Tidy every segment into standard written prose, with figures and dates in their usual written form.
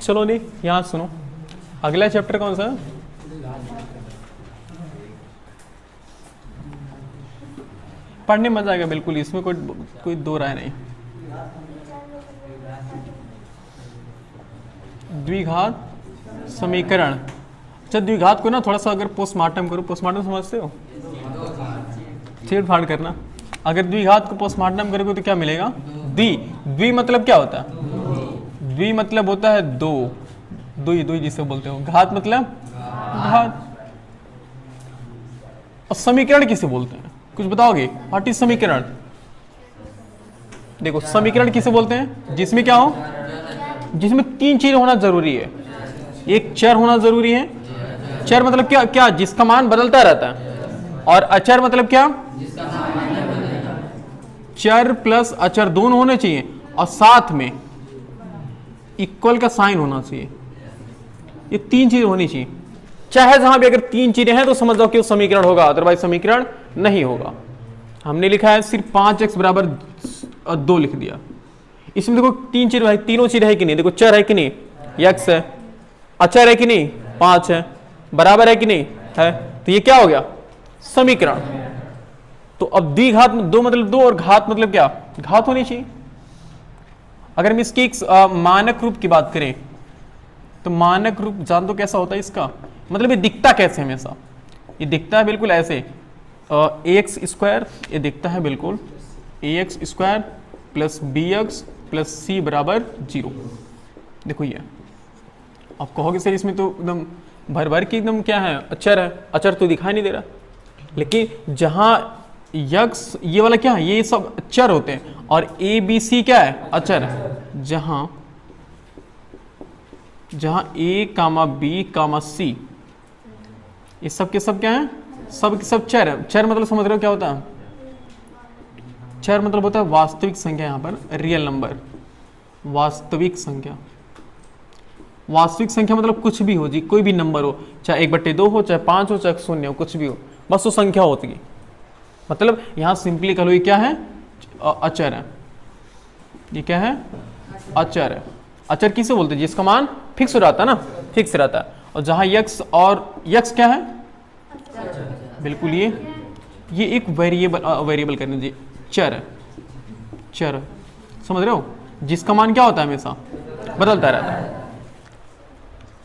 चलो नहीं, यहाँ सुनो, अगला चैप्टर कौन सा है? पढ़ने में मजा आएगा बिल्कुल, इसमें कोई दो राय नहीं। द्विघात समीकरण। अच्छा, द्विघात को ना थोड़ा सा अगर पोस्टमार्टम करो, पोस्टमार्टम समझते हो? छेड़ फाड़ करना। अगर द्विघात को पोस्टमार्टम करोगे तो क्या मिलेगा? द्वि मतलब क्या होता है? द्वि मतलब होता है दो, दुई दुई जिसे बोलते हो। घात मतलब घात। और समीकरण किसे बोलते हैं, कुछ बताओगे? व्हाट इज समीकरण? देखो, समीकरण किसे बोलते हैं? जिसमें क्या हो, जिसमें तीन चीज होना जरूरी है। एक चर होना जरूरी है। चर मतलब क्या? क्या जिसका मान बदलता रहता है। और अचर मतलब क्या? चर प्लस अचर दोनों होने चाहिए, और साथ में इक्वल का साइन होना चाहिए। ये तीन चीजें होनी चाहिए। चाहे जहां भी अगर तीन चीजें हैं तो समझ जाओ कि वो समीकरण होगा, अदरवाइज समीकरण नहीं होगा। हमने लिखा है सिर्फ 5x बराबर 2 लिख दिया। इसमें देखो तीन चीज है, तीनों चीज है कि नहीं? देखो, चर है कि नहीं? x है। अचर है कि नहीं? 5 है। बराबर है कि नहीं? है। तो ये क्या हो गया? समीकरण। तो अब द्विघात में दो मतलब दो, और घात मतलब क्या? घात होनी चाहिए। अगर हम इसकी मानक रूप की बात करें तो मानक रूप जान दो कैसा होता है इसका? मतलब ये दिखता कैसे हमेशा? ये दिखता है बिल्कुल ऐसे, ax स्क्वायर, ये दिखता है बिल्कुल ax square plus bx plus C बराबर 0। देखो ये, आप कहोगे सर इसमें तो एकदम भर भर की एकदम क्या है, अचर है। अचर तो दिखाई नहीं दे रहा, लेकिन जहां यक्स ये वाला क्या है, ये सब अचर होते हैं, और ए बी सी क्या है? अचर है। जहां जहां ए कामा बी कामा सी, ये सब के सब क्या है? सब के सब चर है। चर मतलब समझ रहे हो क्या होता है? चर मतलब होता है वास्तविक संख्या, यहां पर रियल नंबर, वास्तविक संख्या। वास्तविक संख्या मतलब कुछ भी हो जी, कोई भी नंबर हो, चाहे 1/2 हो, चाहे 5 हो, चाहे 0 हो, कुछ भी हो, बस वो संख्या होती है। मतलब यहां सिंपली कह लो ये क्या है? अचर है। ये क्या है? अचर है। अचर किसे बोलते हैं? जिसका मान फिक्स हो जाता है ना, फिक्स रहता है। और जहां यक्स, और यक्स क्या है? बिल्कुल ये एक वेरिएबल करने दीजिए, चर है। चर है, समझ रहे हो? जिसका मान क्या होता है? हमेशा बदलता रहता है।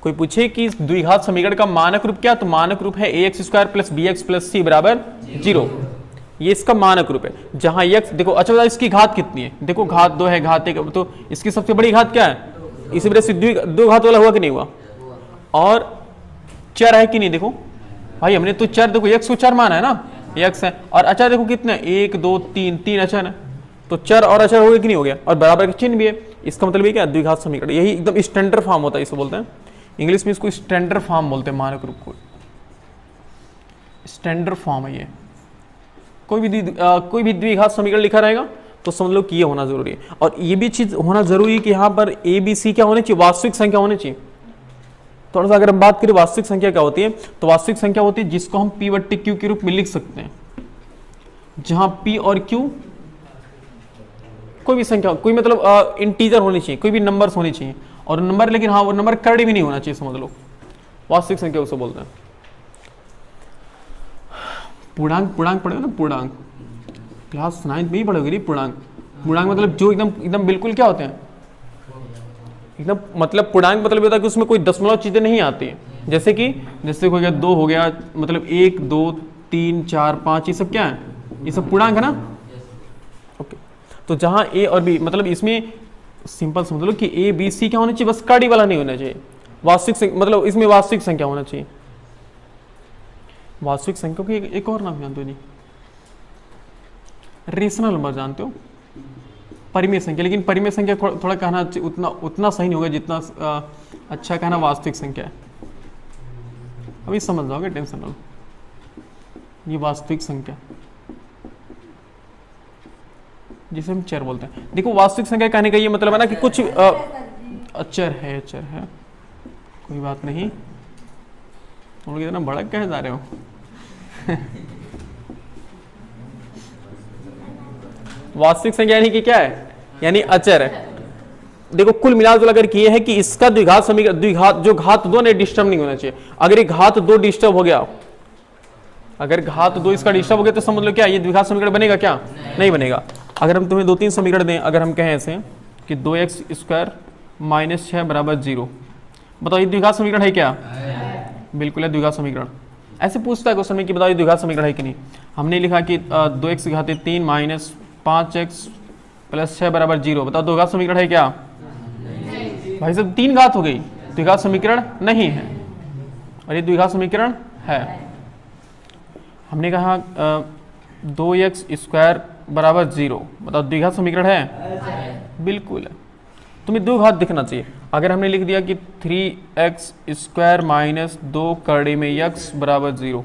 कोई पूछे कि द्विघात समीकरण का मानक रूप क्या, तो मानक रूप है ax square plus bx plus C बराबर 0। ये इसका मानक रूप है। जहां x, देखो अच्छा बताओ इसकी घात कितनी है? देखो घात 2 है, घात 1, तो इसकी सबसे बड़ी घात क्या है? इसी वजह से दो घात वाला हुआ कि नहीं हुआ? और चर है कि नहीं? देखो भाई, हमने तो चर, देखो x को चर माना है ना, x है, और अचर देखो कितने? 1 2 3, 3 अचर है। तो चर और अचर हो गया कि नहीं हो गया? और बराबर का चिन्ह भी है। इसका मतलब ये क्या? द्विघात समीकरण। यही एकदम स्टैंडर्ड फॉर्म होता है, इसे बोलते हैं इंग्लिश में, इसको स्टैंडर्ड फॉर्म बोलते हैं, मानक रूप को। स्टैंडर्ड फॉर्म है ये। कोई भी द्विघात समीकरण लिखा रहेगा तो समझ लो कि ये होना जरूरी है। और ये भी चीज होना जरूरी है कि यहाँ पर ए बी सी क्या होनी चाहिए? वास्तविक संख्या होनी चाहिए। थोड़ा सा अगर हम बात करें वास्तविक संख्या क्या होती है, तो वास्तविक संख्या होती है जिसको हम p/q के रूप में लिख सकते हैं, जहां p और q कोई भी संख्या, कोई मतलब इंटीजर होनी चाहिए, कोई भी नंबर्स होनी चाहिए। और नंबर, लेकिन हाँ वो नंबर कर्ड भी नहीं होना चाहिए, समझ लो। वास्तविक संख्या उसे बोलते हैं। पूर्णांक, पूर्णांक पढ़े ना? पूर्णांक क्लास 9 में ही पढ़ोगे नहीं? पूर्णांक, पूर्णांक मतलब जो एकदम एकदम बिल्कुल क्या होते हैं? एकदम मतलब पूर्णांक मतलब होता है कि उसमें कोई दशमलव चीजें नहीं आती है। जैसे कि कोई 2 हो गया, मतलब 1 2 3 4 5, ये सब क्या है? ये सब पूर्णांक है ना? ओके। तो जहां ए और बी, मतलब इसमें सिंपल समझ लो कि ए बी सी क्या होना चाहिए? बस कार्डी वाला नहीं होना चाहिए। वास्तविक मतलब इसमें वास्तविक संख्या होना चाहिए। वास्तविक संख्या की एक और नाम जानते हो? नहीं, रेशनल नंबर जानते हो? परिमेय संख्या। लेकिन परिमेय संख्या थोड़ा कहना उतना सही नहीं होगा जितना अच्छा कहना वास्तविक संख्या है। अभी समझ जाओगे, टेंशन लो। ये वास्तविक संख्या जिसे हम चर बोलते हैं। देखो वास्तविक संख्या कहने का ये मतलब है ना कि कुछ अचर है, अचर है, कोई बात नहीं। तुम लोग इतना भड़क कहे जा रहे हो? वास्तविक संख्या यानी कि क्या है? यानी अचर है। देखो कुल मिलाजुला कर ये है कि इसका द्विघात समीकरण, द्विघात जो घात दो ने डिस्टर्ब नहीं होना चाहिए। अगर ये घात दो डिस्टर्ब हो गया, अगर घात दो इसका डिस्टर्ब हो गया तो समझ लो क्या ये द्विघात समीकरण बनेगा क्या? नहीं बनेगा। अगर हम तुम्हें 2-3 समीकरण दें, अगर हम कहें ऐसे कि 2x² - 6 = 0, बताओ ये द्विघात समीकरण है क्या? बिल्कुल है द्विघात समीकरण। ऐसे पूछता है क्वेश्चन में कि बताओ ये द्विघात समीकरण है कि नहीं। हमने लिखा कि 2x घात 3 - 5x + 6 = 0, बताओ द्विघात समीकरण है क्या? भाई साहब 3 घात हो गई, द्विघात समीकरण नहीं है, और ये द्विघात समीकरण है। हमने कहा 2x² = 0, बताओ द्विघात समीकरण है? बिल्कुल है। तुम्हें दो घात दिखना चाहिए। अगर हमने लिख दिया कि 3x² - 2 कड़ी में x = 0,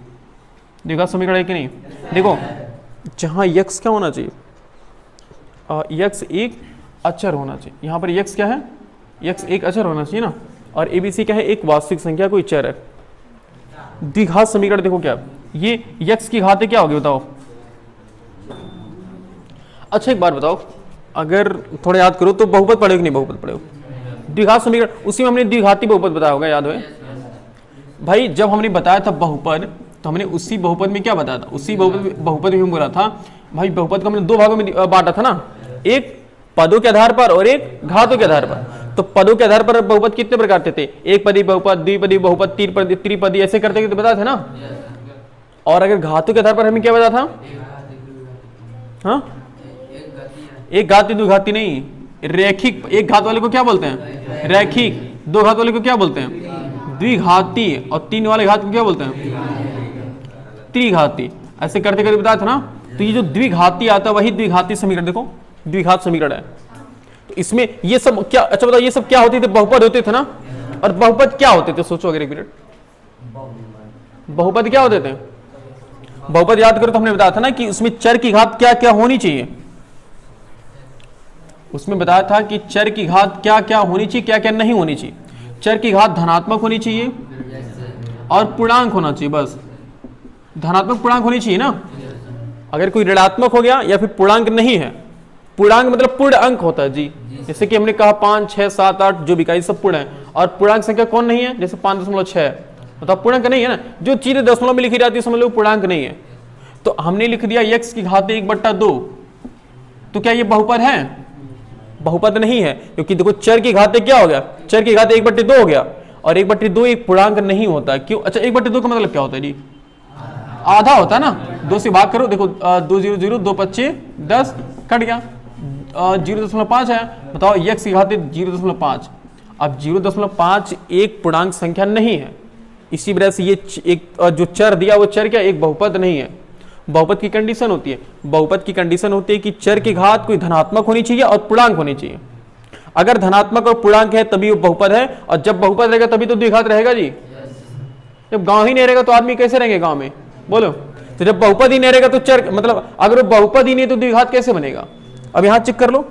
द्विघात समीकरण है कि नहीं? देखो जहाँ x क्या होना चाहिए, x एक अचर होना चाहिए। यहाँ पर x क्या है? x एक अचर होना चाहिए ना, और ABC क्या है? एक वास्तविक संख्या, कोई चर है। द्विघात समीकरण देखो क्या, ये x की घातें क्या होगी बताओ? अच्छा एक बार बताओ, अगर थोड़ा याद करो तो बहुपद पढ़े कि नहीं बहुपद पढ़े हो? द्विघात समीकरण उसी में हमने द्विघाती बहुपद बताया होगा, याद है भाई? जब हमने बताया था बहुपद तो हमने उसी बहुपद में क्या बताया था? उसी बहुपद में बोला था भाई बहुपद को हमने दो भागों में बांटा था ना, एक पदों के आधार पर और एक घातों के आधार पर। तो पदों के आधार पर बहुपद कितने प्रकार थे? एक पदी बहुपद, द्विपदी बहुपद, त्रिपदी, ऐसे करते तो बताया था ना। और अगर घातों के आधार पर हमें क्या बताया था? हाँ, एक घाती द्विघाती नहीं, रैखिक। एक घात वाले को क्या बोलते हैं? रैखिक। दो घात वाले को क्या बोलते हैं? द्विघाती। और 3 वाले घात को क्या बोलते हैं? त्रिघाती। ऐसे करते करते बताया था ना। तो ये जो द्विघाती आता है वही द्विघाती समीकरण, देखो द्विघात समीकरण है। तो इसमें ये सब क्या, अच्छा बताओ ये सब क्या होते थे? बहुपद होते थे ना। और बहुपद क्या होते थे? सोचो अगर एक मिनट, बहुपद क्या होते थे? बहुपद याद करो तो हमने बताया था ना कि उसमें चर की घात क्या क्या होनी चाहिए। उसमें बताया था कि चर की घात क्या क्या होनी चाहिए, क्या क्या नहीं होनी चाहिए। चर की घात धनात्मक होनी चाहिए और पूर्णांक होना चाहिए, बस धनात्मक पूर्णांक होनी चाहिए ना। अगर कोई ऋणात्मक हो गया या फिर पूर्णांक नहीं है, पूर्णांक मतलब पूर्ण अंक होता है जी। जैसे कि हमने कहा 5, 6, 7, 8 जो भी कहा सब पूर्ण है। और पूर्णांक संख्या कौन नहीं है? जैसे 5.6 मतलब पूर्णांक नहीं है ना। जो चीजें दशमलव में लिखी जाती है समझ लो पूर्णांक नहीं है। तो हमने लिख दिया x की घात 1/2, तो क्या ये बहुपद है? बहुपद नहीं है, क्योंकि देखो चर की घात क्या हो गया? चर की घात 1/2 हो गया, और 1/2 एक पूर्णांक नहीं होता। क्यों? अच्छा 1/2 का मतलब क्या होता है जी? आधा होता है ना। 2 से भाग करो, देखो 2 0 0, 2 5 10 कट गया, 0.5 है। बताओ x की घात 0.5। अब 0.5 एक पूर्णांक संख्या नहीं है, इसी वजह से ये एक जो चर दिया वो चर क्या? एक बहुपद नहीं है। बहुपद की कंडीशन होती है, बहुपद की कंडीशन होती है कि चर की घात कोई धनात्मक होनी चाहिए और पूर्णांक होनी चाहिए। अगर धनात्मक और पूर्णांक है तभी वो बहुपद है, और जब बहुपद रहेगा तभी तो द्विघात रहेगा जी। जब गांव ही नहीं रहेगा तो आदमी कैसे रहेंगे गांव में, बोलो? तो जब बहुपद ही नहीं रहेगा तो चर, मतलब अगर वो बहुपद ही नहीं तो द्विघात कैसे बनेगा? अब यहां चेक कर लो,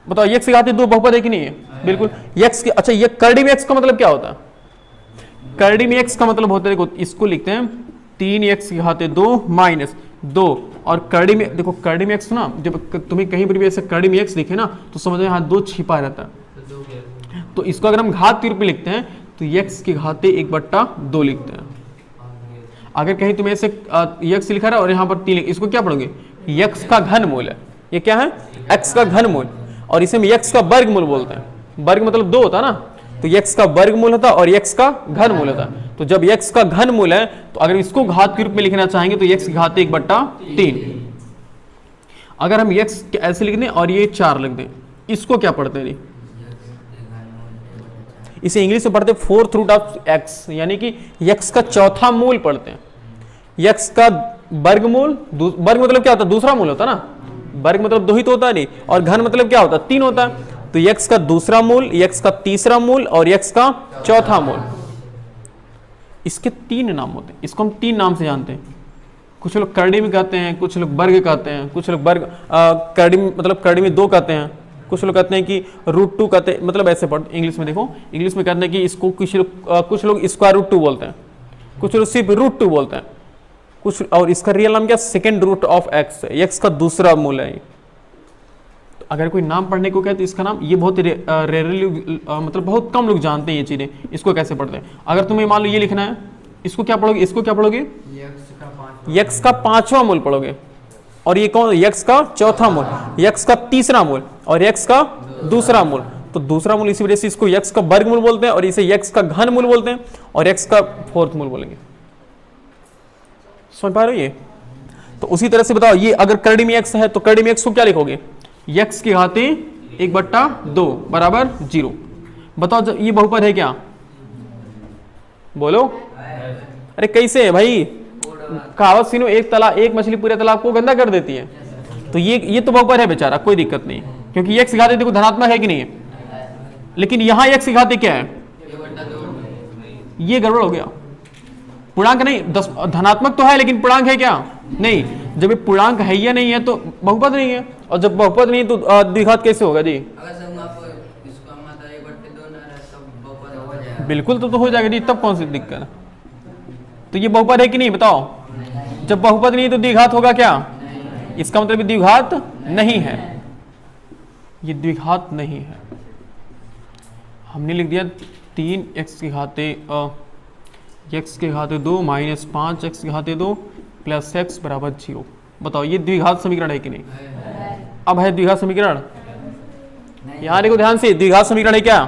बताओ x की घात 2 बहुपद है कि नहीं है? बिल्कुल। x की, अच्छा ये करड़ी में x का मतलब क्या होता है? करड़ी में x का मतलब होता है, देखो इसको लिखते हैं 3x की घात 2 - 2, और करड़ी में देखो करड़ी में x ना, जब तुम्हें कहीं पर भी ऐसे करड़ी में x दिखे ना तो समझो यहाँ 2 छिपा रहता है। तो इसको अगर हम घात के रूप में लिखते हैं तो x की घात 1/2 लिखते हैं। अगर कहीं तुम्हें ऐसे x लिखा रहा है और यहाँ पर 3, इसको क्या पढ़ोगे? x का घनमूल है। ये क्या है? x का घनमूल, और इसे हम x का वर्गमूल बोलते हैं। वर्ग मतलब 2 होता है ना, तो x का वर्गमूल होता है और x का घनमूल होता है। तो जब x का घनमूल है तो अगर इसको घात के रूप में लिखना चाहेंगे तो x की घात 1/3। अगर हम x ऐसे लिख दें और ये 4 लिख दें, इसको क्या पढ़ते हैं? इसे इंग्लिश में पढ़ते हैं 4th रूट ऑफ x, यानी कि x का चौथा मूल पढ़ते हैं। x का वर्गमूल, वर्ग मतलब क्या होता है? दूसरा मूल होता है ना। वर्ग मतलब 2 ही तो होता है नहीं, और घन मतलब क्या होता है? 3 होता है। तो x का दूसरा मूल, x का तीसरा मूल और x का चौथा मूल, इसके 3 नाम होते हैं। इसको हम 3 नाम से जानते हैं। कुछ लोग करड़ी में कहते हैं, कुछ लोग वर्ग कहते हैं, कुछ लोग वर्ग करड़ी मतलब करड़ी में 2 कहते हैं, कुछ लोग कहते हैं कि √2 कहते हैं, मतलब ऐसे पढ़ते। इंग्लिश में देखो, इंग्लिश में कहते हैं कि इसको कुछ लोग स्क्वायर रूट 2 बोलते हैं, कुछ लोग सिर्फ √2 बोलते हैं, कुछ, और इसका रियल नाम क्या? सेकेंड रूट ऑफ x है, x का दूसरा मूल है। तो अगर कोई नाम पढ़ने को कहते तो इसका नाम, ये बहुत रेयरली मतलब बहुत कम लोग जानते हैं ये चीज़ें, इसको कैसे पढ़ते हैं। अगर तुम्हें मान लो ये लिखना है, इसको क्या पढ़ोगे, इसको क्या पढ़ोगे, यक्स का 5वां मूल पढ़ोगे, और ये कौन, यक्स का 4था मूल, यक्स का 3रा मूल और यक्स का 2रा मूल। तो दूसरा मूल इसी वजह से इसको यक्स का वर्गमूल बोलते हैं और इसे यक्स का घन मूल बोलते हैं और यक्स का 4th मूल बोलेंगे। समझ पा रहे हो ये। तो उसी तरह से बताओ, ये अगर करड़ी में एक्स है तो करड़ी में एक्स को क्या लिखोगे, यक्स की घाते 1/2 बराबर 0। बताओ जब ये बहुपद है क्या, बोलो। अरे कैसे है भाई, कहावत सुनो, एक मछली पूरे तालाब को गंदा कर देती है। तो ये तो बहुपद है बेचारा, कोई दिक्कत नहीं, क्योंकि यक्स की घाते देखो धनात्मक है कि नहीं है, लेकिन यहां यक्स की घाते क्या है, ये गड़बड़ हो गया। पूर्णांक नहीं, धनात्मक तो है लेकिन पूर्णांक है क्या, नहीं। जब ये पूर्णांक है या नहीं है तो बहुपद नहीं है, और जब बहुपद नहीं है तो द्विघात कैसे होगा जी, बिल्कुल तो हो जाएगा जी, तब कौन सी दिक्कत है। तो ये बहुपद है कि नहीं बताओ, जब बहुपद नहीं है तो द्विघात होगा क्या, इसका मतलब द्विघात नहीं है, ये द्विघात नहीं है। हमने लिख दिया 3x की घाते x के घाते 2 माइनस 5x के घाते 2 प्लस x बराबर 0। बताओ ये द्विघात समीकरण है कि नहीं, अब है द्विघात समीकरण, यहाँ देखो ध्यान से, द्विघात समीकरण है क्या,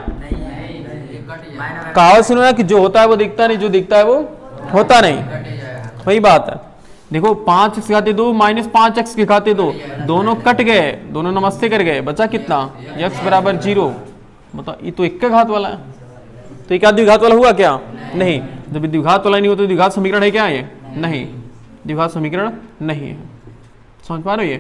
कहावत सुनो ना कि जो होता है वो दिखता नहीं, जो दिखता है वो होता नहीं, वही बात है। देखो 5x घाते 2 माइनस 5x के घाते 2, दोनों कट गए, दोनों नमस्ते कर गए, बचा कितना, x बराबर 0। बताओ ये तो एक का घात वाला है, तो एक द्विघात वाला हुआ क्या, नहीं। जब द्विघात वाला नहीं होता तो द्विघात समीकरण है क्या, ये नहीं, द्विघात समीकरण नहीं है। समझ पा रहे हो ये।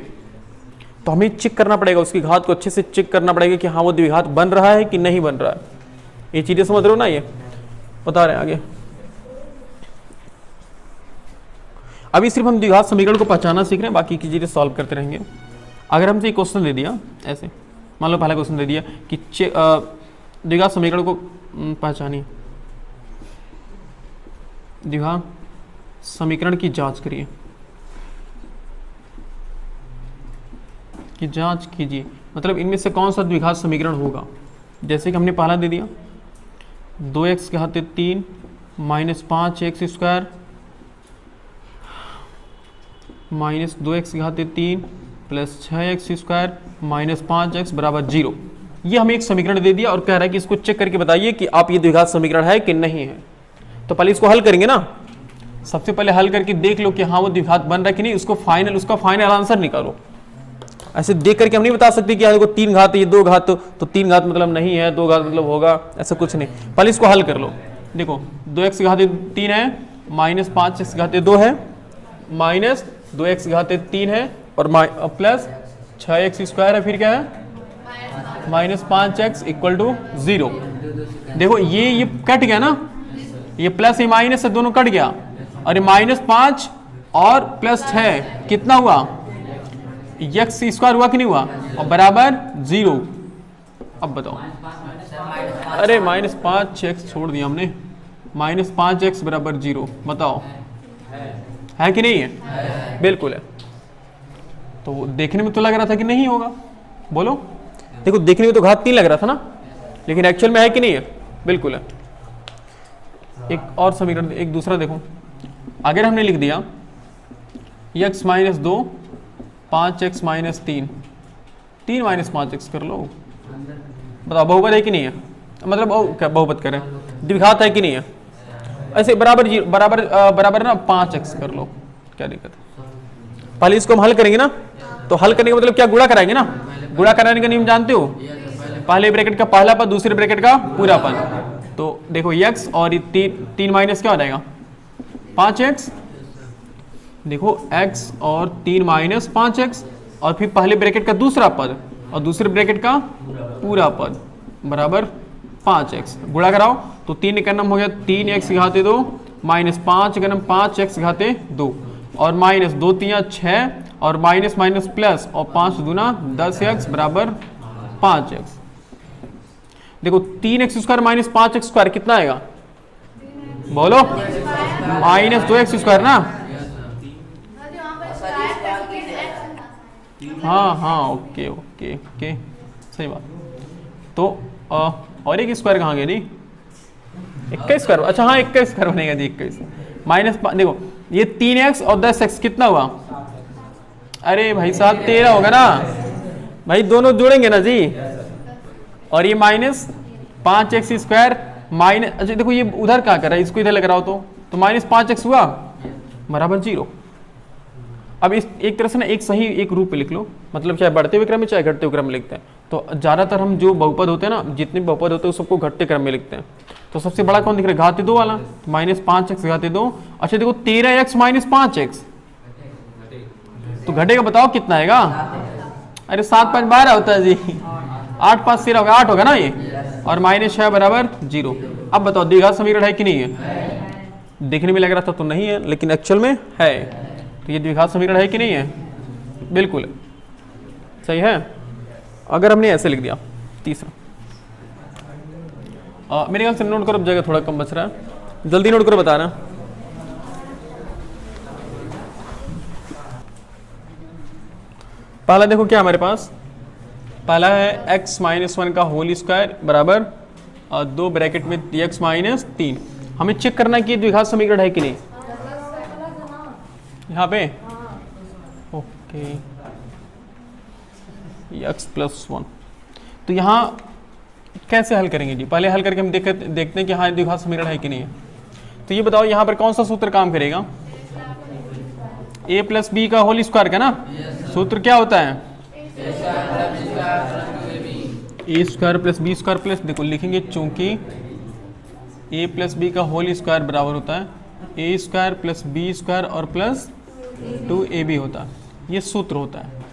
तो हमें चेक करना पड़ेगा, उसकी घात को अच्छे से चेक करना पड़ेगा कि हाँ वो द्विघात बन रहा है कि नहीं बन रहा है। ये चीजें समझ रहे हो ना, ये बता रहे हैं आगे। अभी सिर्फ हम द्विघात समीकरण को पहचानना सीख रहे हैं, बाकी की चीजें सॉल्व करते रहेंगे। अगर हमसे एक क्वेश्चन दे दिया ऐसे, मान लो पहला क्वेश्चन दे दिया कि द्विघात समीकरण को पहचानिए, द्विघात समीकरण की जांच करिए, कि जांच कीजिए, मतलब इनमें से कौन सा द्विघात समीकरण होगा। जैसे कि हमने पहला दे दिया 2x के घाते 3 minus 5x square minus 2x के घाते 3 plus 6x square minus 5x बराबर 0। ये हमें एक समीकरण दे दिया और कह रहा है कि इसको चेक करके बताइए कि आप ये द्विघात समीकरण है कि नहीं है। तो पहले इसको हल करेंगे ना, सबसे पहले हल करके देख लो कि हाँ वो द्विघात बन रहा है कि नहीं, उसका फाइनल आंसर निकालो। ऐसे देख करके हम नहीं बता सकते कि हाँ देखो 3 घात ये 2 घात, तो 3 घात मतलब नहीं है, 2 घात मतलब होगा, ऐसा कुछ नहीं। पहले इसको हल कर लो। देखो 2x घाते 3 है, माइनस 5x घाते 2 है, माइनस 2x घाते 3 है और प्लस 6x स्क्वायर है, फिर क्या है माइनस 5x इक्वल टू 0। देखो ये कट गया ना, ये प्लस ये माइनस से दोनों कट गया, और ये माइनस 5 और प्लस 6 कितना हुआ, x स्क्वायर हुआ कि नहीं हुआ, और बराबर 0। अब बताओ, अरे माइनस 5x छोड़ दिया हमने, माइनस 5x बराबर 0। बताओ है कि नहीं है, बिल्कुल है। तो देखने में तो लग रहा था कि नहीं होगा, बोलो। देखो देखने में तो घात 3 लग रहा था ना, लेकिन एक्चुअल में है कि नहीं है, बिल्कुल है। एक और समीकरण, एक दूसरा देखो, अगर हमने लिख दिया x minus 2 5x minus 3 minus 5x कर लो। बताओ बहुपद है कि नहीं है, मतलब क्या बहुपद करें, द्विघात है कि नहीं है। ऐसे बराबर ना 5x कर लो, क्या दिक्कत है। पहले इसको हम हल करेंगे ना, तो हल करने का मतलब क्या, गुणा कराएंगे ना। गुणा कराने का नियम जानते हो, पहले ब्रैकेट का पहला पद दूसरे ब्रैकेट का पूरा पद। तो देखो x और 3 माइनस क्या हो जाएगा 5x। देखो x और 3 माइनस 5x, और फिर पहले ब्रैकेट का दूसरा पद और दूसरे ब्रैकेट का पूरा पद बराबर 5x। गुणा कराओ तो 3 का नम हो गया 3x घाते 2 माइनस 5 का नम 5x घाते 2 और माइनस 2 3 6 और माइनस माइनस प्लस और 5 दूना 10x बराबर 5x। देखो 3x square minus 5x square कितना आएगा, बोलो, माइनस 2x स्क्वायर ना। हाँ हाँ, ओके ओके ओके, सही बात। तो और एक स्क्वायर कहाँ गया जी? 21 स्क्वायर, अच्छा हाँ 21 स्क्वायर बनेगा जी, 21 माइनस, देखो ये 3x और 10x कितना हुआ? अरे भाई साहब 13 होगा ना भाई, दोनों जोड़ेंगे ना जी। और ये माइनस 5x स्क्वायर माइनस, अच्छा देखो ये उधर क्या कर रहा है, इसको इधर लग रहा हो तो माइनस 5x हुआ बराबर 0। अब इस एक तरह से ना एक सही एक रूप पे लिख लो, मतलब चाहे बढ़ते हुए क्रम में चाहे घटते हुए क्रम में लिखते हैं। तो ज़्यादातर हम जो बहुपद होते हैं ना, जितने बहुपद होते हैं सबको घटते क्रम में लिखते हैं। तो सबसे बड़ा कौन दिख रहा है? घाते 2 वाला, माइनस 5x घाते 2। अच्छा देखो 13x माइनस 5x, तो घटेगा बताओ कितना आएगा? अरे 7 5 12 होता है जी, 8 5 13 होगा, 8 होगा ना ये, और माइनस 6 बराबर 0। अब बताओ द्विघात समीकरण है कि नहीं है? देखने में लग रहा था तो नहीं है, लेकिन एक्चुअल में है। तो ये द्विघात समीकरण है कि नहीं है? बिल्कुल सही है। अगर हमने ऐसे लिख दिया तीसरा, मेरे ख्याल से नोट करो, जगह थोड़ा कम बच रहा है, जल्दी नोट करो बताना। पहला देखो क्या हमारे पास, पहला है x माइनस 1 का होल स्क्वायर बराबर 2 ब्रैकेट में x माइनस 3। हमें चेक करना है कि द्विघात समीकरण है कि नहीं यहाँ पे। ओके, x प्लस 1, तो यहाँ कैसे हल करेंगे जी? पहले हल करके हम देखते हैं कि हाँ द्विघात समीकरण है कि नहीं है। तो ये बताओ यहाँ पर कौन सा सूत्र काम करेगा? a प्लस बी का होल स्क्वायर का ना सूत्र क्या होता है? A square plus B square plus, देखो लिखेंगे चूंकि a प्लस बी का होल स्क्वायर बराबर होता है A square plus B square और प्लस 2ab होता है, ये सूत्र होता है।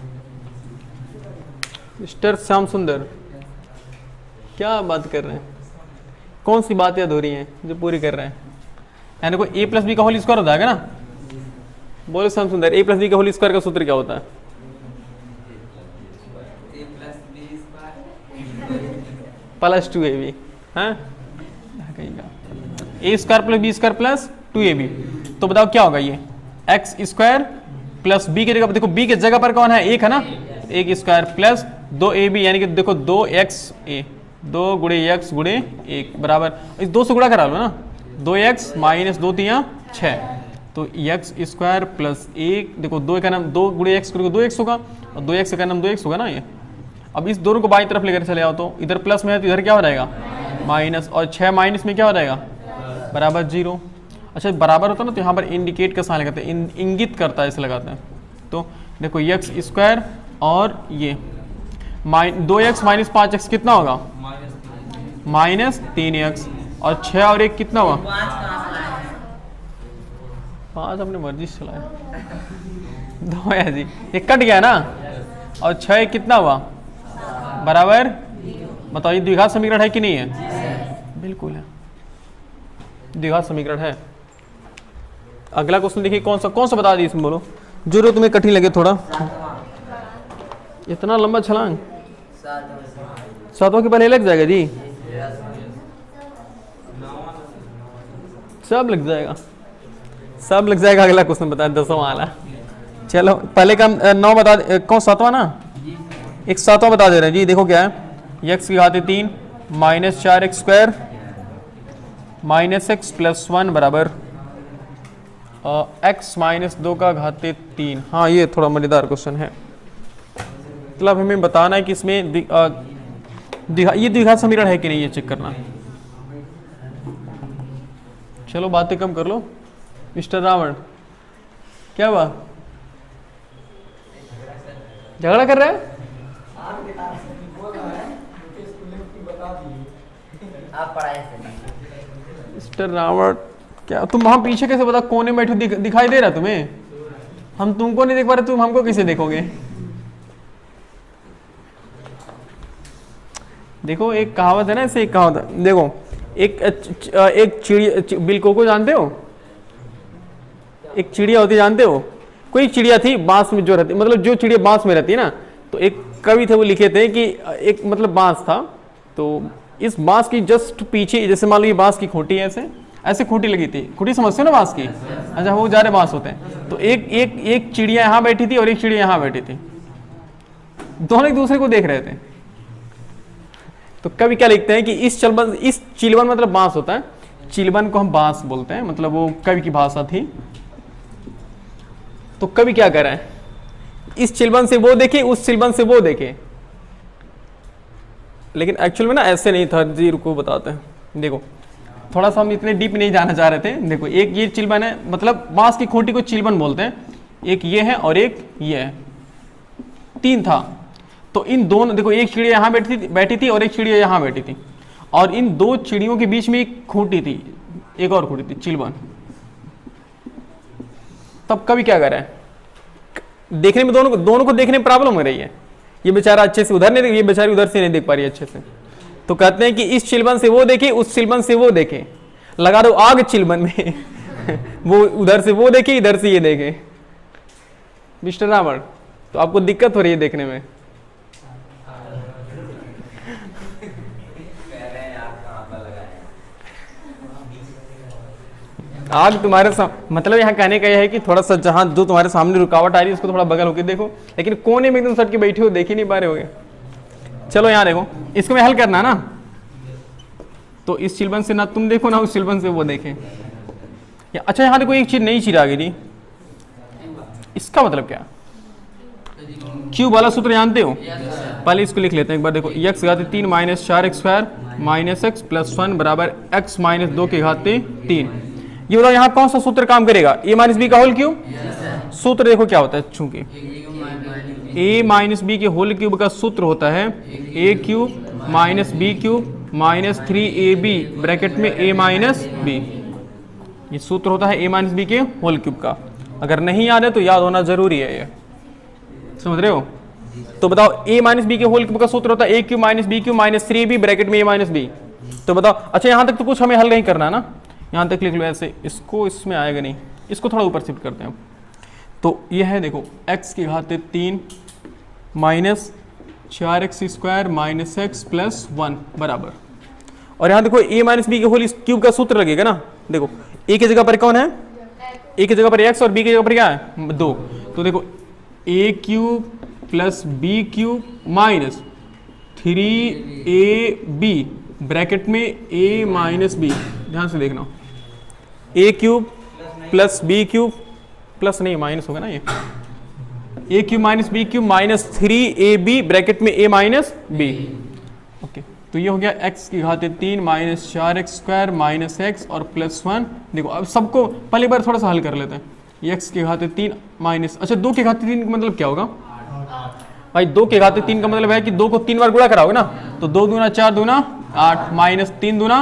मिस्टर श्याम सुंदर क्या बात कर रहे हैं? कौन सी बात याद हो रही है जो पूरी कर रहे हैं? यानी को a प्लस बी का होल स्क्वायर होता है ना? बोलो Shyam Sundar, a plus B का होल स्क्वायर का सूत्र क्या होता है? प्लस 2ab, हाँ a square plus B square plus 2ab। तो बताओ क्या होगा ये? एक्स स्क्वायर प्लस बी की जगह पर, देखो बी की जगह पर कौन है? एक है ना, एक स्क्वायर प्लस 2ab, यानी कि देखो 2xa, 2 गुणे x गुणे 1 बराबर, इस 2 से गुणा करा लो ना, 2x माइनस 2 3 6, तो x स्क्वायर प्लस 1, देखो 2 का नाम 2 गुणे x करोगे 2x होगा, और 2x का नाम 2x होगा ना ये। अब इस दोनों को बाईं तरफ लेकर चले आओ, तो इधर प्लस में है तो इधर क्या हो जाएगा? माइनस, और 6 माइनस में क्या हो जाएगा? बराबर 0। अच्छा बराबर होता है ना, तो यहाँ पर इंडिकेट का साइन लगाते हैं, इंगित करता है, इसे लगाते हैं। तो देखो x स्क्वायर और ये 2x माइनस 5x कितना होगा? माइनस 3x, और 6 और 1 कितना हुआ? 5 अपने मर्जी से चलाया 2 है जी, ये कट गया ना, और 6 कितना हुआ? बराबर, बताओ ये द्विघात समीकरण है कि नहीं है? बिल्कुल है, द्विघात समीकरण है। अगला क्वेश्चन देखिए, कौन सा बता दी इसमें, बोलो जो तुम्हें कठिन लगे थोड़ा। इतना लंबा छलांग 7वां के पहले लग जाएगा जी, सब लग जाएगा, सब लग जाएगा। अगला क्वेश्चन बता 10वां वाला। चलो पहले का 9 बता, कौन 7वां ना, एक 7वां बता दे रहे हैं जी। देखो क्या है, x की घाते 3 minus 4x square minus x plus 1 बराबर x माइनस 2 का घाते 3। हाँ ये थोड़ा मजेदार क्वेश्चन है, मतलब हमें बताना है कि इसमें ये द्विघात समीकरण है कि नहीं, ये चेक करना। चलो बातें कम कर लो मिस्टर रावण, क्या हुआ? झगड़ा कर रहे हैं? मिस्टर रावण क्या तुम वहां पीछे कैसे बता, कोने में बैठे दिखाई दे रहा तुम्हें? हम तुमको नहीं देख पा रहे, तुम हमको कैसे देखोगे? देखो एक कहावत है ना, ऐसे एक कहावत है, देखो एक चिड़िया, बिल्को को जानते हो? एक चिड़िया होती जानते हो? कोई चिड़िया थी बांस में जो रहती, मतलब जो चिड़िया बांस में रहती है ना, तो एक कवि थे वो लिखे थे कि एक मतलब बांस था, तो इस बांस की जस्ट पीछे, जैसे मान लो ये बांस की खूंटी है, ऐसे खूंटी लगी थी, खूंटी समझते हो ना बांस की? अच्छा वो जा रहे बांस होते हैं, तो एक चिड़िया यहाँ बैठी थी और एक चिड़िया यहाँ बैठी थी, दोनों एक दूसरे को देख रहे थे। तो कभी क्या लिखते हैं कि इस चिलवन मतलब बांस होता है, चिलवन को हम बांस बोलते हैं, मतलब वो कवि की भाषा थी। तो कवि क्या कर रहे हैं, इस चिलवन से वो देखे, उस चिलवन से वो देखे, लेकिन एक्चुअल में ना ऐसे नहीं था जी। रुको बताते हैं। देखो थोड़ा सा हम इतने डीप नहीं जाना चाह रहे थे। देखो एक ये चिलवन है, मतलब बांस की खूंटी को चिलवन बोलते हैं, एक ये है और एक ये है, तीन था। तो इन दोनों, देखो एक चिड़िया यहाँ बैठी थी और एक चिड़िया यहाँ बैठी थी, और इन दो चिड़ियों के बीच में एक खूंटी थी, एक और खूंटी थी, चिलवन। तब कभी क्या कर रहा है, देखने में दोनों को देखने में प्रॉब्लम हो रही है। ये बेचारा अच्छे से उधर नहीं, ये बेचारी उधर से नहीं देख पा रही अच्छे से। तो कहते हैं कि इस चिलवन से वो देखे, उस चिलवन से वो देखे, लगा दो आग चिलवन में वो उधर से वो देखे, इधर से ये देखे। मिस्टर रावण, तो आपको दिक्कत हो रही है देखने में। आग तुम्हारे मतलब यहाँ कहने का यह है कि थोड़ा सा जहां जो तुम्हारे सामने रुकावट आ रही है उसको थोड़ा बगल होकर देखो, लेकिन कोने में एकदम सट के बैठे हो, देख ही नहीं पा रहे होगे। चलो यहाँ देखो, इसको मैं हल करना ना, तो इस चिलवन से ना तुम देखो ना उस चिलवन से वो देखे। अच्छा यहाँ देखो एक चीज नई चीज आ गई थी, इसका मतलब क्या, क्यूब वाला सूत्र जानते हो? पहले इसको लिख लेते हैं एक बार। देखो x घाते 3 minus 4x square minus x plus 1 बराबर x माइनस 2 के घाते 3। ये बताओ यहाँ कौन सा सूत्र काम करेगा, a माइनस बी का होल क्यूब। सूत्र देखो क्या होता है, चूंकि a माइनस बी के होल क्यूब का सूत्र होता है a cube minus B cube minus 3ab bracket में a माइनस बी। ये सूत्र होता है a माइनस बी के होल क्यूब का। अगर नहीं याद है तो याद होना जरूरी है, ये समझ रहे हो? तो बताओ a माइनस बी के होल क्यूब का सूत्र होता है a cube minus B cube minus 3ab bracket में a माइनस बी। तो बताओ, अच्छा यहाँ तक तो कुछ हमें हल नहीं करना ना, यहाँ तक लिख लो ऐसे, इसको इसमें आएगा नहीं, इसको थोड़ा ऊपर शिफ्ट करते हैं। तो ये है देखो x की घाते 3 minus 4x square minus x plus 1 बराबर, और यहाँ देखो a माइनस बी के होल क्यूब का सूत्र लगेगा ना। देखो a की जगह पर कौन है, a की जगह पर x और b की जगह पर क्या है 2। तो देखो a cube plus B cube minus 3ab bracket में a माइनस बी। ध्यान से देखना, a cube plus B cube plus नहीं माइनस होगा ना, ये a cube minus B cube minus 3ab bracket में a माइनस बी। ओके, तो ये हो गया x की घाते 3 minus 4x square minus X और प्लस 1। देखो अब सबको पहली बार थोड़ा सा हल कर लेते हैं। ये x के घाते 3 माइनस, अच्छा 2 के घाते 3 का मतलब क्या होगा भाई? 2 के घाते 3 का मतलब है कि 2 को 3 बार गुणा कराओगे ना, तो 2 दूना 4 दूना 8 माइनस 3 दूना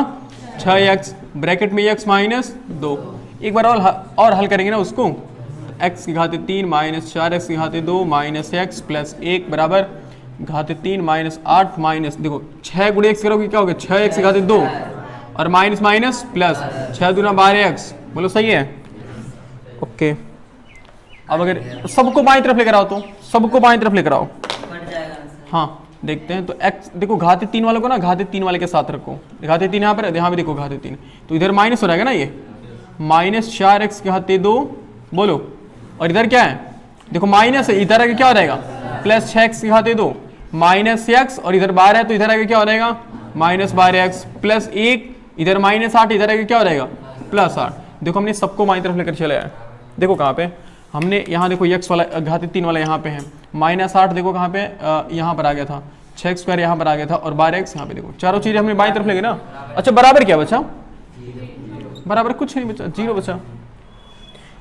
6x ब्रैकेट में x माइनस 2। एक बार और हल करेंगे ना उसको, तो x की घाते 3 माइनस 4x की घाते 2 माइनस एक्स प्लस 1 बराबर घाते 3 माइनस 8 माइनस, देखो 6 गुणे एक्स करोगे क्या होगा 6x की घाते 2 और माइनस माइनस प्लस 6 दूना 12x। बोलो सही है? ओके, अब अगर सबको बाईं तरफ लेकर आओ, तो सबको बाईं तरफ लेकर आओ। हाँ देखते हैं, तो x देखो घाते 3 वाले को ना घाते 3 वाले के साथ रखो, घाते 3 यहाँ पर, यहाँ भी देखो घाते 3, तो इधर माइनस हो रहेगा ना, ये माइनस 4x घाते 2 बोलो, और इधर क्या है देखो माइनस है, इधर आगे क्या हो रहेगा प्लस 6x घाते 2 माइनस एक्स, और इधर 12 है तो इधर आगे क्या हो रहेगा माइनस 12x प्लस 1, इधर माइनस 8, इधर आगे क्या हो रहेगा प्लस 8। देखो हमने सबको बाईं तरफ लेकर चले आए। देखो कहाँ पे हमने, यहाँ देखो x वाला घाते 3 वाला यहाँ पे है, माइनस 8 देखो कहाँ पे यहाँ पर आ गया था, 6 स्क्वायर यहाँ पर आ गया था, और 12x यहाँ पे देखो, चारों चीजें हमने बाईं तरफ ले गए ना। अच्छा बराबर क्या बचा, बराबर कुछ नहीं बचा, 0 बचा।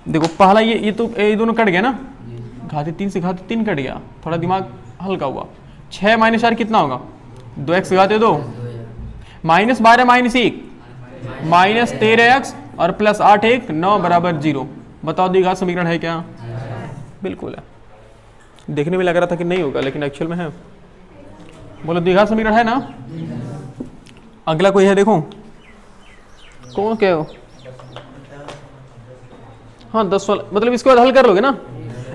देखो पहला ये तो ये दोनों कट गया ना, घाते 3 से घाते 3 कट गया, थोड़ा दिमाग हल्का हुआ। 6 माइनस 4 कितना होगा 2x घाते 2 minus 12 minus 1 minus 13x और प्लस 8 1 9 बराबर 0। बताओ द्विघात समीकरण है क्या? बिल्कुल है। देखने में लग रहा था कि नहीं होगा, लेकिन एक्चुअल में है। बोलो द्विघात समीकरण है ना। अगला कोई है, देखो कौन क्या हो, हाँ 10 वाला, मतलब इसके बाद हल कर लोगे ना।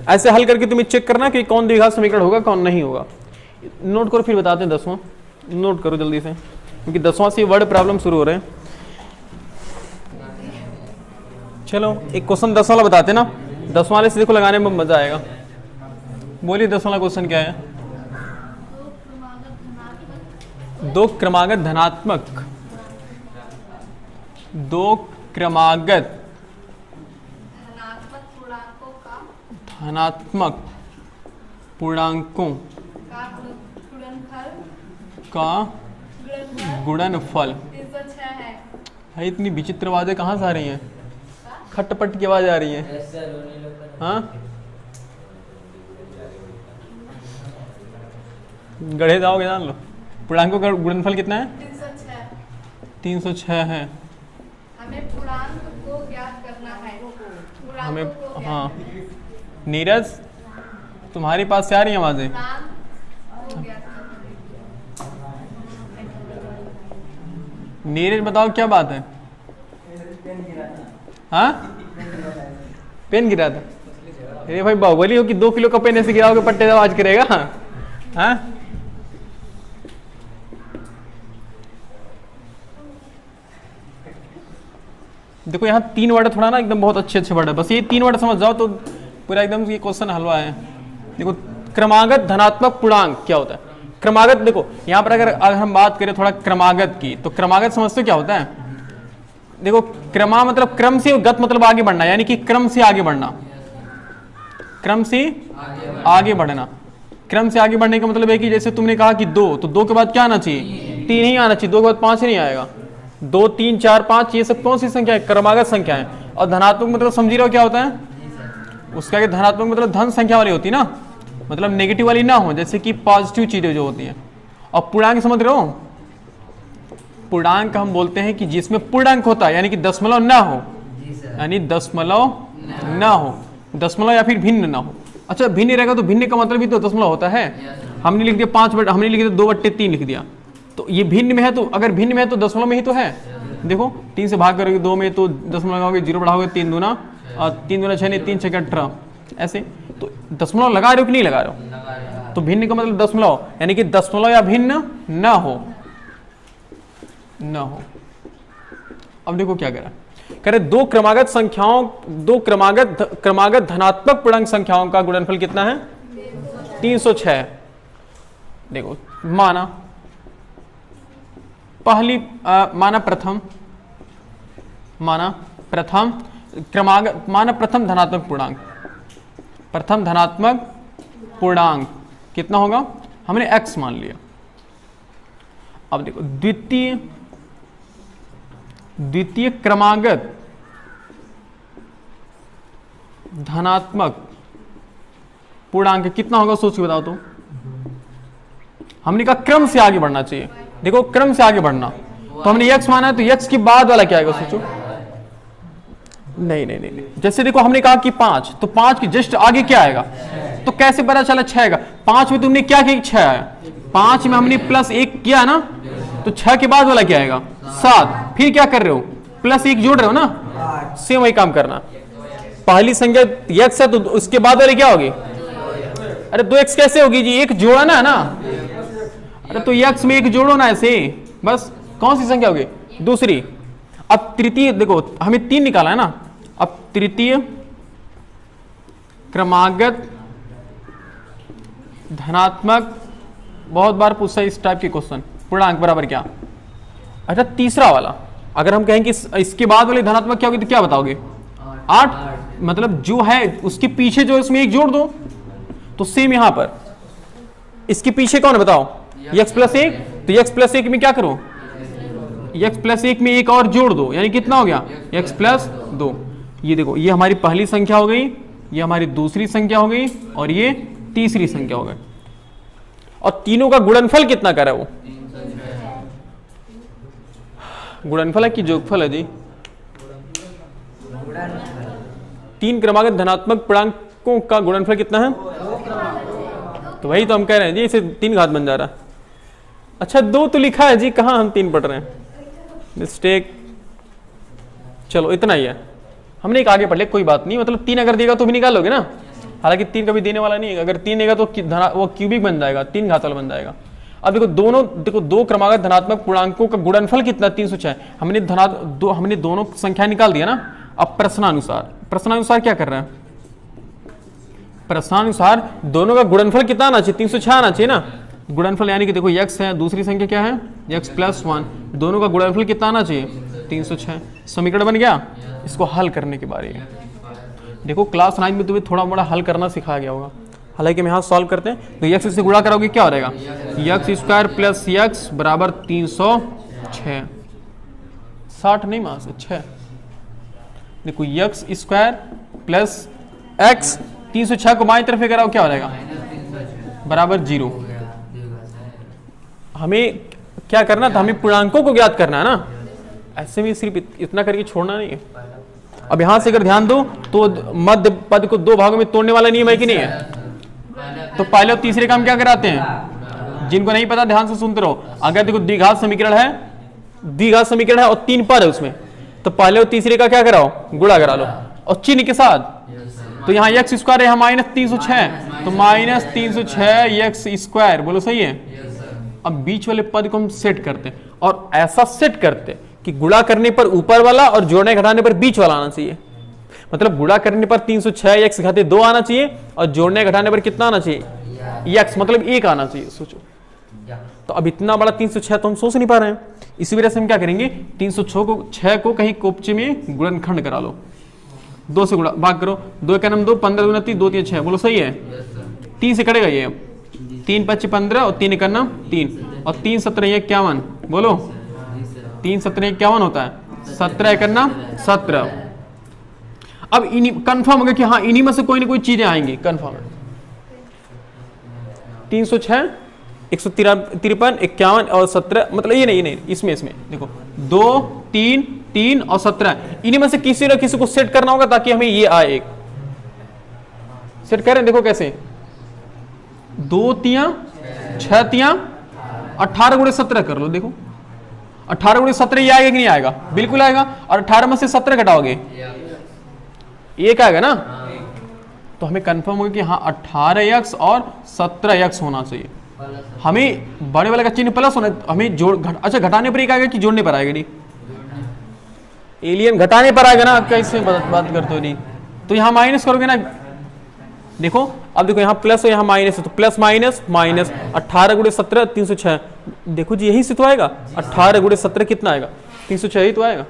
ऐसे हल करके तुम्हें चेक करना कि कौन द्विघात समीकरण होगा कौन नहीं होगा। नोट करो, फिर बताते हैं 10वां। नोट करो जल्दी से, क्योंकि 10वां से वर्ड प्रॉब्लम शुरू हो रहे हैं। चलो एक क्वेश्चन 10 वाला बताते ना, 10 वाले से देखो लगाने में मजा आएगा। बोलिए 10 वाला क्वेश्चन क्या है? दो क्रमागत धनात्मक धनात्मक पूर्णांकों का गुणनफल। भाई इतनी विचित्र आवाजें कहाँ से आ रही हैं? खटपट की आवाज आ रही है। हाँ, गढ़े जाओगे जान लो। पूर्णांकों का गुणनफल कितना है? 306 है। हमें पूर्णांक को ज्ञात करना है। हमें हाँ, नीरज तुम्हारे पास से आ रही है आवाजें? नीरज बताओ क्या बात है? हाँ, पेन गिरा था? अरे भाई बाहुबली हो कि 2 किलो का पेन ऐसे गिराओगे पट्टे से आवाज करेगा? हाँ, देखो यहाँ 3 वर्ड थोड़ा ना एकदम बहुत अच्छे वर्ड है, बस ये 3 वर्ड समझ जाओ तो पूरा एकदम ये क्वेश्चन हलवा है। देखो क्रमागत धनात्मक पूर्णांक क्या होता है? क्रमागत देखो यहाँ पर अगर हम बात करें थोड़ा क्रमागत की, तो क्रमागत समझते हो क्या होता है? देखो क्रमा मतलब क्रम से, गत मतलब आगे बढ़ना, यानी कि क्रम से आगे बढ़ना, क्रम से आगे बढ़ना। क्रम से आगे बढ़ने का मतलब है कि जैसे तुमने कहा कि 2, तो 2 के बाद क्या आना चाहिए? 3 ही आना चाहिए, 2 के बाद 5 नहीं आएगा। 2, 3, 4, 5 ये सब कौन सी संख्या है? क्रमागत संख्या है। और धनात्मक मतलब समझ रहे हो क्या होता है उसका? कि धनात्मक मतलब धन संख्या वाली होती है ना, मतलब नेगेटिव वाली ना हो, जैसे कि पॉजिटिव चीजें जो होती हैं। और पूर्णांक समझ रहे हो? पूर्णांक हम बोलते हैं कि जिसमें पूर्णांक होता है, यानी कि दशमलव ना हो, यानी दशमलव ना हो, दशमलव या फिर भिन्न ना हो। अच्छा भिन्न रहेगा तो भिन्न का मतलब भी तो दशमलव होता है। हमने लिख दिया 5 बट, हमने लिख दिया 2/3 लिख दिया, तो ये भिन्न में है, तो अगर भिन्न में है तो दशमलव में ही तो है। देखो 3 से भाग करोगे 2 में तो दशमलव लगाओगे, 0 बढ़ाओगे 3 दूना 6 नहीं, 3 6 18 ऐसे, तो दशमलव लगा रहे हो कि नहीं लगा रहे हो? तो भिन्न का मतलब दशमलव, यानी कि दशमलव या भिन्न न हो, न हो। अब देखो क्या करा, करे दो क्रमागत संख्याओं, दो क्रमागत धनात्मक पूर्णांक संख्याओं का गुणनफल कितना है? 306। देखो माना पहली माना प्रथम क्रमागत, माना प्रथम धनात्मक पूर्णांक, प्रथम धनात्मक पूर्णांक कितना होगा? हमने x मान लिया। अब देखो द्वितीय क्रमागत धनात्मक पूर्णांक कितना होगा? सोच के बताओ तो। हमने कहा क्रम से आगे बढ़ना चाहिए, देखो क्रम से आगे बढ़ना, तो हमने x माना है, तो x के बाद वाला क्या आएगा? सोचो। नहीं नहीं नहीं, जैसे देखो हमने कहा कि 5, तो 5 के जस्ट आगे क्या आएगा? तो कैसे पता चला 6 आएगा? 5 में तुमने क्या किया? 6 आया। 5 में हमने +1 किया ना, तो 6 के बाद वाला क्या आएगा? 7। फिर क्या कर रहे हो? +1 जोड़ रहे हो ना, सेम वही काम करना। पहली संख्या x है, तो उसके बाद वाले क्या होगी? अरे 2x कैसे होगी जी? एक जोड़ना है ना, अरे तो x में एक जोड़ो ना ऐसे, बस। कौन सी संख्या होगी? दूसरी। अब तृतीय, देखो हमें 3 निकाला है ना, अब तृतीय क्रमागत धनात्मक, बहुत बार पूछा इस टाइप के क्वेश्चन, पूर्णांक बराबर क्या? अच्छा तीसरा वाला, अगर हम कहें कि इसके बाद वाले धनात्मक क्या होगी, तो क्या बताओगे? 8। मतलब जो है उसके पीछे जो इसमें एक जोड़ दो, तो सेम यहां पर इसके पीछे कौन है बताओ? x + 1, तो x + 1 में क्या करो? x + 1 में एक और जोड़ दो, यानी कितना हो गया? x + 2। ये देखो, ये हमारी पहली संख्या हो गई, ये हमारी दूसरी संख्या हो गई, और ये तीसरी संख्या हो गई। और तीनों का गुणनफल कितना करा वो? गुणनफल है कि जोगफल है जी? 3 क्रमागत धनात्मक पूर्णांकों का गुणनफल कितना है? तो वही तो हम कह रहे हैं जी, इसे 3 घात बन जा रहा है। अच्छा 2 तो लिखा है जी, कहां हम 3 पढ़ रहे हैं? मिस्टेक। चलो इतना ही है, हमने एक आगे पढ़ लिया, कोई बात नहीं। मतलब 3 अगर देगा तो भी निकाल लोगे ना, हालांकि 3 कभी देने वाला नहीं है। अगर 3 देगा तो वो क्यूबिक बन जाएगा, 3 घात वाला बन जाएगा। अब देखो दो क्रमागत धनात्मक पूर्णांकों का गुणनफल कितना? 306। हमने दोनों संख्या निकाल दिया ना। अब प्रश्नानुसार क्या कर रहे हैं? प्रश्नानुसार दोनों का गुणनफल कितना आना चाहिए? 306 आना चाहिए ना। गुणनफल यानी कि देखो x है, दूसरी संख्या क्या है x प्लस 1, दोनों का गुणनफल कितना आना चाहिए 306। समीकरण बन गया। इसको हल करने के बारे में देखो क्लास 9 में तुम्हें थोड़ा मोड़ा हल करना सिखाया गया होगा, हालांकि हम यहाँ सॉल्व करते हैं। तो x से गुणा कराओगे क्या हो रहेगा x स्क्वायर प्लस x बराबर 306, 60 नहीं मास 6। देखो x स्क्वायर प्लस x 306 को बाईं तरफ कराओ क्या हो रहेगा बराबर 0। हमें क्या करना था, हमें पूर्णांकों को ज्ञात करना है ना, ऐसे में सिर्फ इतना करके छोड़ना नहीं है। अब यहां से अगर ध्यान दो तो मध्य पद को दो भागों में तोड़ने वाला नियम है कि नहीं है। तो पहले और तीसरे काम क्या कराते हैं, जिनको नहीं पता ध्यान से सुनते रहो। अगर देखो द्विघात समीकरण है और 3 पद है उसमें, तो पहले और तीसरे का क्या कराओ गुणा करा लो और चिन्ह के साथ। तो यहाँ x स्क्वायर है, यहाँ माइनस 306, तो माइनस 306 x स्क्वायर, बोलो सही है। अब बीच वाले पद को हम सेट करते हैं और ऐसा सेट करते हैं कि गुणा करने पर ऊपर वाला और जोड़ने घटाने पर बीच वाला आना चाहिए। मतलब गुणा करने पर 306 x घाते 2 आना चाहिए और जोड़ने घटाने पर कितना आना चाहिए x, मतलब 1 आना चाहिए। सोचो तो अब इतना बड़ा 306 तो हम सोच नहीं पा रहे हैं, इसी वजह से हम क्या करेंगे 306 को कहीं कोपचे में गुणनखंड करा लो, 2 से गुणा भाग करो, 2 का नाम 2, 15 दूना 30, 2 3 6, बोलो सही है। 3 से कटेगा ये, 3 5 15 और 3 का नाम 3 और 3 17 51, बोलो 3 17 51 होता है, 17 करना 17। अब इन्हीं कंफर्म हो गया कि हाँ इन्हीं में से कोई ना कोई चीजें आएंगी, कंफर्म है। 306 153 51 और 17, मतलब ये नहीं इसमें देखो 2 3 3 और 17, इन्हीं में से किसी न किसी को सेट करना होगा ताकि हमें ये आए। एक सेट करें, देखो कैसे 2 तियां 6 तियां 18 गुणे 17 कर लो। देखो 18 गुणे 17 ये आएगा कि नहीं आएगा, बिल्कुल आएगा। और 18 में से 17 घटाओगे एक आएगा ना, तो हमें कंफर्म होगा कि हाँ 18x और 17x होना चाहिए। हमें बड़े वाले का चिन्ह प्लस होना, हमें अच्छा घटाने पर एक आएगा कि जोड़ने पर आएगा, नहीं एलियन घटाने पर आएगा ना, कैसे बात करते हो नहीं। तो यहाँ माइनस करोगे ना, देखो अब देखो यहाँ प्लस है यहाँ माइनस है, तो प्लस माइनस माइनस 18 गुणे 17 306, देखो जी यही से तो आएगा 18 गुणे 17 कितना आएगा 306 ही तो आएगा,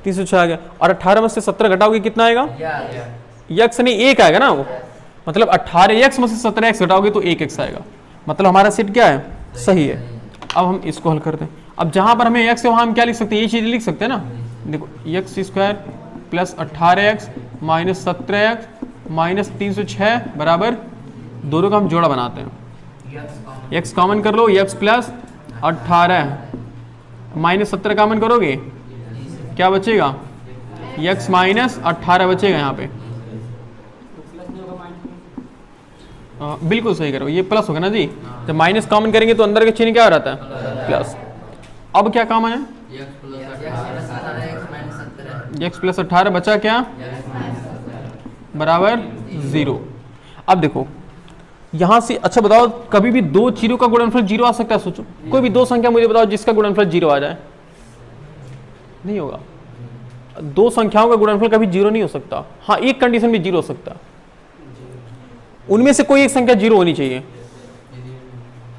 306 आ गया। और 18 में से 17 घटाओगे कितना आएगा x नहीं 1 आएगा ना, वो मतलब 18x में से 17x घटाओगे तो 1x आएगा, मतलब हमारा सेट क्या है सही है। अब हम इसको हल करते हैं। अब जहां पर हमें x है वहां हम क्या लिख सकते हैं, ये चीज लिख सकते हैं ना। देखो x square plus 18x minus 17x minus 306 बराबर, दोनों का हम जोड़ा बनाते हैं। x कॉमन कर लो, x प्लस 18 माइनस 17 कॉमन करोगे क्या बचेगा x माइनस 18 बचेगा यहाँ पे। बिल्कुल सही करो, ये प्लस होगा ना जी, जब माइनस कॉमन करेंगे तो अंदर का चिन्ह क्या हो रहता है प्लस। अब क्या कॉमन है x प्लस 18 बचा क्या बराबर 0। अब देखो यहां से, अच्छा बताओ कभी भी दो चीजों का गुणनफल 0 आ सकता है। सोचो कोई भी दो संख्या मुझे बताओ जिसका गुणनफल 0 आ जाए, नहीं होगा। दो संख्याओं का गुणनफल कभी 0 नहीं हो सकता। हाँ एक कंडीशन में 0 हो सकता है, उनमें से कोई एक संख्या 0 होनी चाहिए।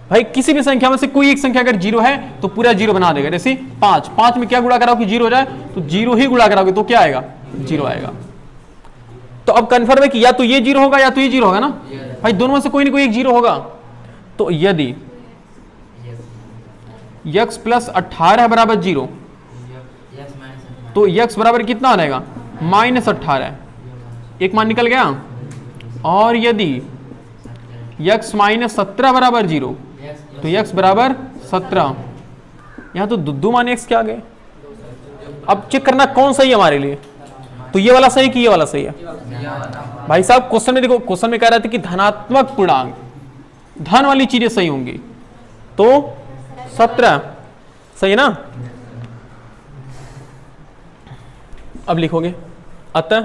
भाई किसी भी संख्या में से कोई एक संख्या अगर 0 है तो पूरा 0 बना देगा। जैसे 5 में क्या गुणा कराओ कि 0 हो जाए, तो 0 ही गुणा कराओगे तो क्या आएगा 0 आएगा। तो अब कंफर्म है कि या तो ये 0 होगा या तो ये 0 होगा ना भाई, दोनों में से कोई ना कोई एक 0 होगा। तो यदि x प्लस 18 बराबर 0, तो x बराबर कितना आ जाएगा माइनस 18, एक मान निकल गया। और यदि x माइनस 17 बराबर 0, तो x बराबर 17, यहां तो दो मान x क्या आ गए। अब चेक करना कौन सही है हमारे लिए, तो ये वाला सही कि ये वाला सही है। भाई साहब क्वेश्चन में देखो, क्वेश्चन में कह रहे थे कि धनात्मक पूर्णांक धन वाली चीजें सही होंगी, तो 17 सही है ना। अब लिखोगे अतः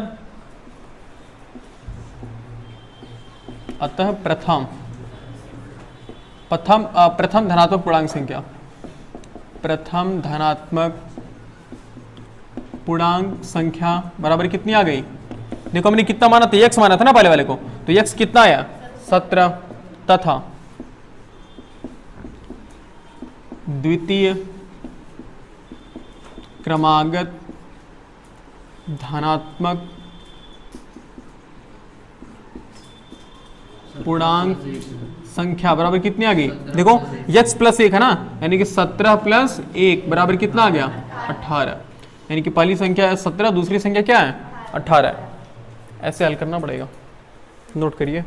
प्रथम धनात्मक पूर्णांक संख्या, प्रथम धनात्मक पूर्णांक संख्या बराबर कितनी आ गई। देखो हमने कितना माना था, x माना था ना पहले वाले को, तो x कितना आया 17, तथा द्वितीय क्रमागत धनात्मक पूर्णांक संख्या बराबर कितनी आ गई? देखो x प्लस 1 है ना, यानी कि 17 प्लस 1 बराबर कितना आ गया? 18। यानी कि पहली संख्या है 17, दूसरी संख्या क्या है? 18 है। ऐसे हल करना पड़ेगा, नोट करिए।